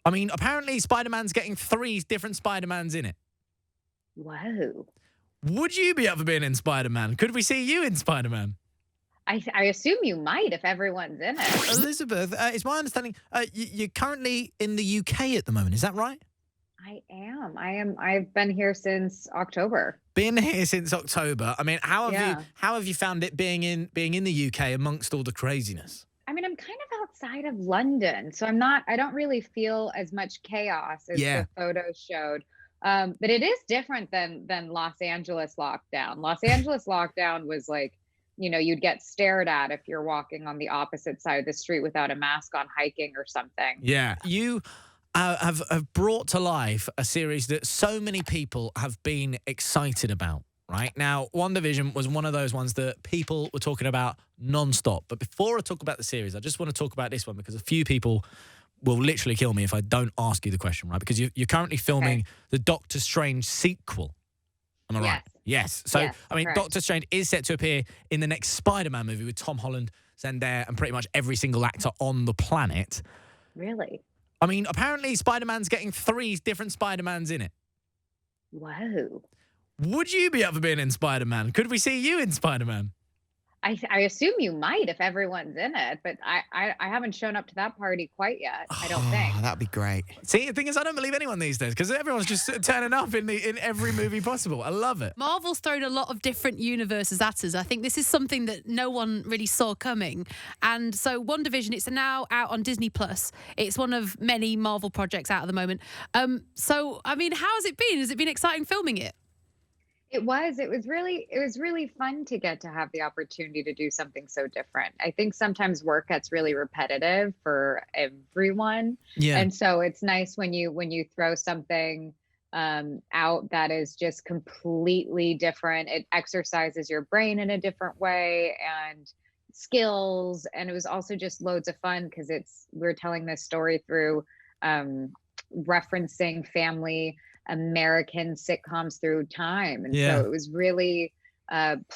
I mean, apparently Spider-Man's getting 3 different Spider-Mans in it. Whoa. Would you be up for being in Spider-Man? Could we see you in Spider-Man? I assume you might if everyone's in it. Elizabeth, it's my understanding you're currently in the UK at the moment. Is that right? I am. I've been here since October. Been here since October. I mean, how Yeah. have you found it being in the UK amongst all the craziness? I mean, I'm kind of outside of London, so I don't really feel as much chaos as Yeah. the photos showed. But it is different than Los Angeles lockdown. Los Angeles lockdown was like, you'd get stared at if you're walking on the opposite side of the street without a mask on hiking or something. Yeah. You have brought to life a series that so many people have been excited about. Right now, Wandavision was one of those ones that people were talking about non-stop. But before I talk about the series, I just want to talk about this one because a few people will literally kill me if I don't ask you the question, right? Because you're currently filming the Doctor Strange sequel. Am I right? Yes. So, Yes, I mean, correct. Doctor Strange is set to appear in the next Spider-Man movie with Tom Holland, Zendaya, and pretty much every single actor on the planet. Really? I mean, apparently Spider-Man's getting 3 different Spider-Mans in it. Whoa. Would you be up for being in Spider-Man? Could we see you in Spider-Man? I assume you might if everyone's in it, but I haven't shown up to that party quite yet. I don't think. Oh, that'd be great. See, the thing is, I don't believe anyone these days because everyone's just turning up in every movie possible. I love it. Marvel's thrown a lot of different universes at us. I think this is something that no one really saw coming. And so WandaVision, it's now out on Disney+. It's one of many Marvel projects out at the moment. So, I mean, how has it been? Has it been exciting filming it? It was really fun to get to have the opportunity to do something so different. I think sometimes work gets really repetitive for everyone. Yeah. And so it's nice when you throw something out that is just completely different. It exercises your brain in a different way and skills. And it was also just loads of fun because we're telling this story through referencing family American sitcoms through time. And so it was really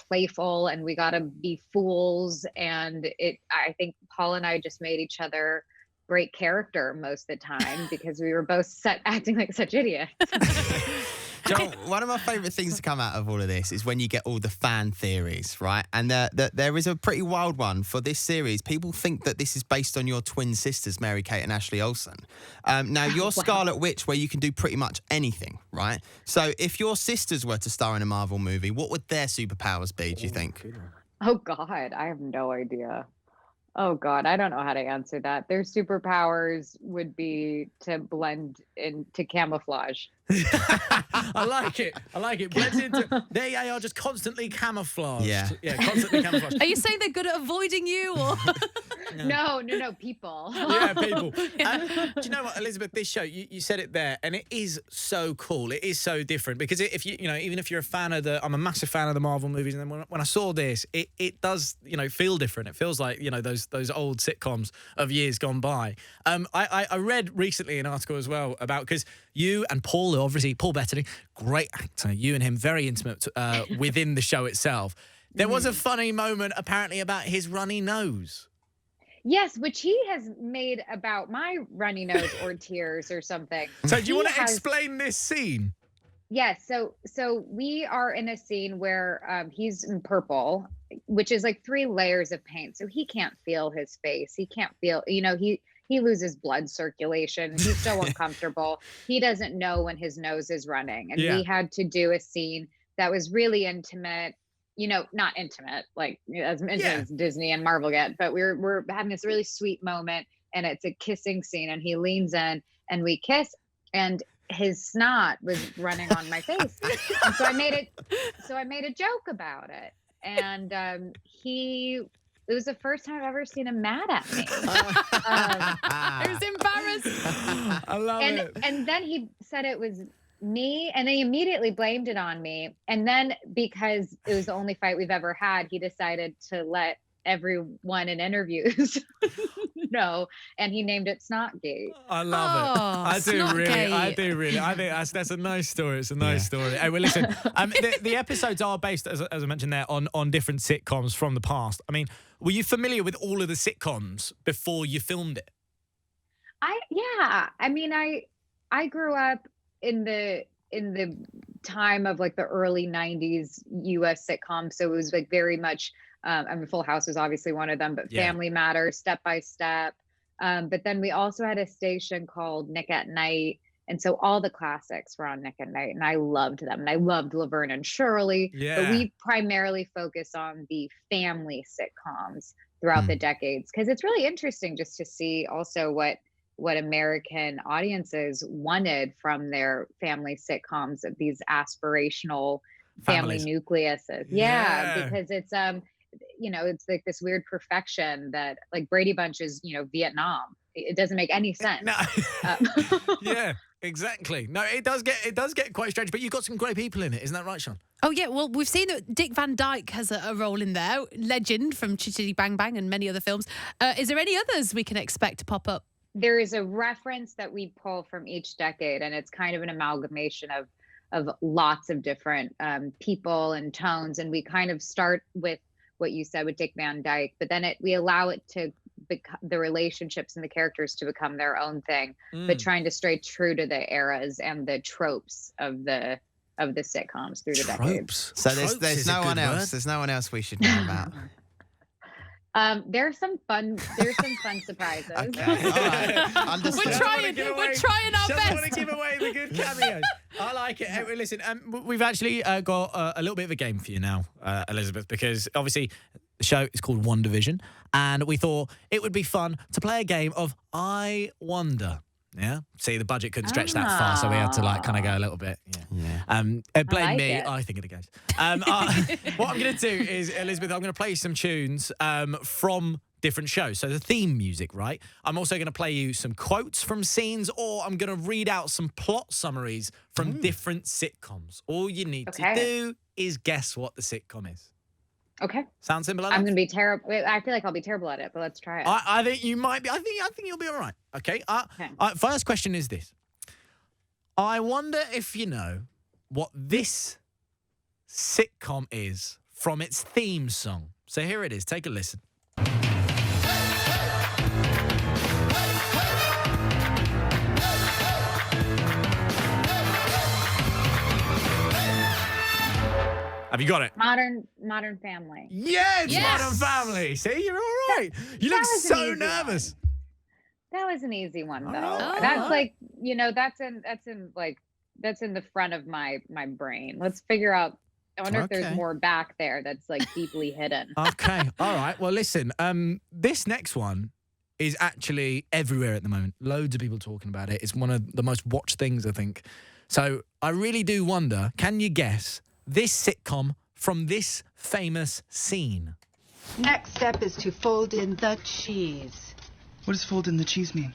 playful and we got to be fools. And I think Paul and I just made each other great character most of the time because we were both acting like such idiots. Joel, one of my favourite things to come out of all of this is when you get all the fan theories, right? And there is a pretty wild one for this series. People think that this is based on your twin sisters, Mary-Kate and Ashley Olsen. Now, you're Scarlet Witch, where you can do pretty much anything, right? So if your sisters were to star in a Marvel movie, what would their superpowers be, do you think? Oh, God, I have no idea. Oh, God, I don't know how to answer that. Their superpowers would be to blend into camouflage. I like it. Blends into, they are just constantly camouflaged. Yeah. Constantly camouflaged. Are you saying they're good at avoiding you? Or No, people. Yeah, people. Do you know what, Elizabeth? This show, you said it there, and it is so cool. It is so different because if even if you're a fan of I'm a massive fan of the Marvel movies, and then when I saw this, it does feel different. It feels like those old sitcoms of years gone by. I read recently an article as well about because you and Paul, obviously Paul Bettany, great actor. You and him very intimate within the show itself. There was a funny moment apparently about his runny nose. Yes, which he has made about my runny nose or tears or something. So do you want to explain this scene? Yes. So we are in a scene where he's in purple, which is like 3 layers of paint. So he can't feel his face. He can't feel, he loses blood circulation. He's so uncomfortable. He doesn't know when his nose is running. And we had to do a scene that was really intimate. Not intimate, like as intimate as Disney and Marvel get, but we're having this really sweet moment and it's a kissing scene and he leans in and we kiss and his snot was running on my face. And so I made a joke about it. And it was the first time I've ever seen him mad at me. it was embarrassed. I love it. And then he said it was me, and they immediately blamed it on me. And then because it was the only fight we've ever had, he decided to let everyone in interviews know, and he named it Snotgate. I love it. I do really. I think that's a nice story. It's a nice story. Hey, well, listen, the episodes are based, as I mentioned there, on different sitcoms from the past. I mean, were you familiar with all of the sitcoms before you filmed it? I mean, I grew up in the time of like the early 90s US sitcoms, so it was like very much I mean Full House was obviously one of them, but Yeah. Family Matters, Step by Step. But then we also had a station called Nick at Night, and so all the classics were on Nick at Night, and I loved them. And I loved Laverne and Shirley, but Yeah. we primarily focus on the family sitcoms throughout the decades, because it's really interesting just to see also what American audiences wanted from their family sitcoms, of these aspirational family Families. nucleuses. Yeah. Yeah, because it's it's like this weird perfection that like Brady Bunch is, Vietnam. It doesn't make any sense. No. Uh, Yeah, exactly. No, it does get quite strange, but you've got some great people in it, isn't that right, Sean? Oh, yeah. Well, we've seen that Dick Van Dyke has a role in there, legend from Chitty Bang Bang and many other films. Is there any others we can expect to pop up? there is a reference that we pull from each decade, and it's kind of an amalgamation of lots of different people and tones. And we kind of start with what you said with Dick Van Dyke, but then we allow it to become the relationships and the characters to become their own thing, but trying to stay true to the eras and the tropes of the sitcoms through the decades. Tropes. So Tropes there's is a no one good else. word. There's no one else we should know about. There's some fun surprises. Okay, all right. Understood. We're trying our Doesn't want best. to give away the good cameos. I like it. Hey, well, listen, we've actually got a little bit of a game for you now, Elizabeth, because obviously the show is called Wandavision, and we thought it would be fun to play a game of I Wonder. Yeah. See, the budget couldn't stretch that far, so we had to kind of go a little bit. Yeah. Blame like me. it. I think of the games. What I'm going to do is, Elizabeth, I'm going to play you some tunes from different shows. So the theme music, right? I'm also going to play you some quotes from scenes, or I'm going to read out some plot summaries from different sitcoms. All you need to do is guess what the sitcom is. Okay. Sound simple enough? I'm gonna be terrible. I feel like I'll be terrible at it, but let's try it. I think you might be. I think you'll be all right. Okay. First question is this. I wonder if you know what this sitcom is from its theme song. So here it is. Take a listen. Have you got it? Modern Family. Yeah, it's Yes. Modern Family. See, you're all right. You look was an so easy nervous. That was an easy one though. right. That's Oh. like, that's in the front of my brain. Let's figure out. I wonder if Okay. there's more back there that's like deeply hidden. Okay. All right. Well, listen. This next one is actually everywhere at the moment. Loads of people talking about it. It's one of the most watched things, I think. So I really do wonder, can you guess this sitcom from this famous scene? Next step is to fold in the cheese. What does fold in the cheese mean?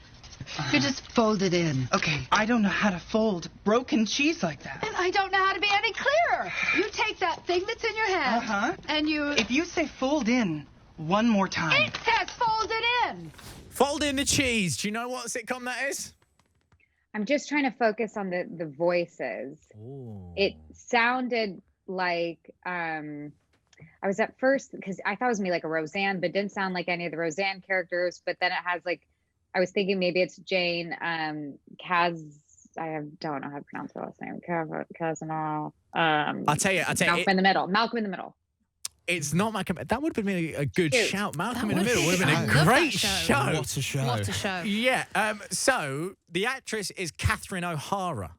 You just fold it in. Okay, I don't know how to fold broken cheese like that. And I don't know how to be any clearer. You take that thing that's in your hand, Uh-huh. and you... If you say fold in one more time. It says fold it in. Fold in the cheese. Do you know what sitcom that is? I'm just trying to focus on the voices. It sounded like I was at first, because I thought it was gonna be like a Roseanne, but didn't sound like any of the Roseanne characters. But then it has like, I was thinking maybe it's Jane Kaz. Don't know how to pronounce her last name. Kazanov. I'll tell you. Malcolm in the Middle. Malcolm in the Middle. It's not Malcolm. That would have been a good Shoot. shout. Malcolm That in the would Middle would be- have been I a love that great show. show. What a show. What a show. Yeah. So the actress is Catherine O'Hara.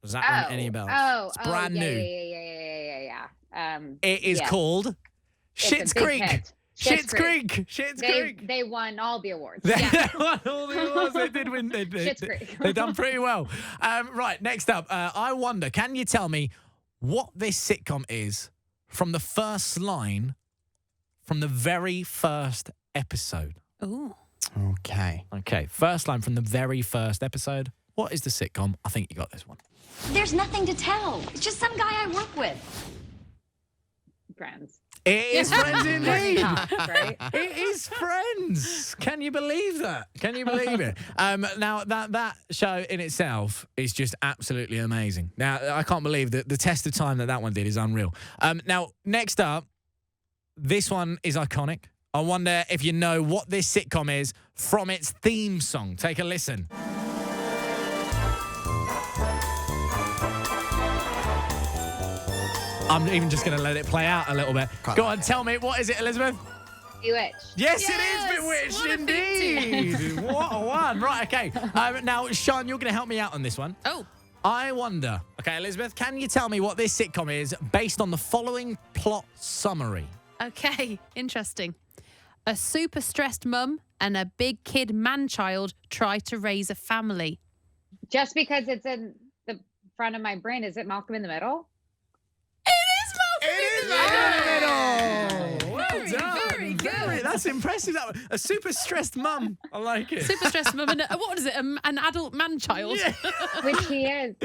Does that ring any bells? It's brand yeah, new. Yeah. It is yeah. called It's a Schitt's big Creek. hit. Schitt's Creek. Schitt's Creek. They won all the awards. They won all the awards. They did win. Schitt's Creek. They've done pretty well. Right, next up, I wonder, can you tell me what this sitcom is from the first line from the very first episode? Ooh. Okay. Okay, first line from the very first episode. What is the sitcom? I think you got this one. There's nothing to tell. It's just some guy I work with. Friends. It is Friends indeed. Right? It is Friends. Can you believe that? Can you believe it? Now that show in itself is just absolutely amazing. Now I can't believe that the test of time that one did is unreal. Now next up, this one is iconic. I wonder if you know what this sitcom is from its theme song. Take a listen. I'm even just going to let it play out a little bit. Go on, tell me, what is it, Elizabeth? Bewitched. Yes, Yes! it is Bewitched, What a indeed. What a one. Right, okay. Now, Sean, you're going to help me out on this one. Oh. I wonder, okay, Elizabeth, can you tell me what this sitcom is based on the following plot summary? Okay, interesting. A super stressed mum and a big kid man-child try to raise a family. Just because it's in the front of my brain, is it Malcolm in the Middle? It is Malcolm in the Middle. Well Very, done. very good. That's impressive. That one. A super stressed mum. I like it. Super stressed mum and what is it? An adult man-child. Yeah. Which he is.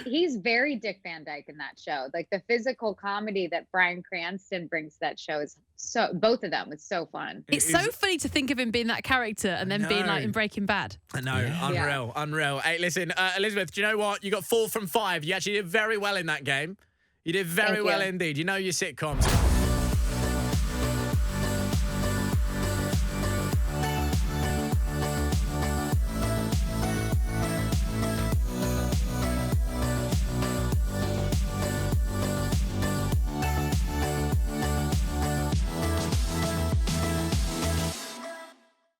He's very Dick Van Dyke in that show. Like the physical comedy that Bryan Cranston brings to that show is so, both of them, it's so fun. It's so funny to think of him being that character and then being like in Breaking Bad. I know, unreal. Hey, listen, Elizabeth, do you know what? You got 4 from 5. You actually did very well in that game. You did very well indeed. You know your sitcoms.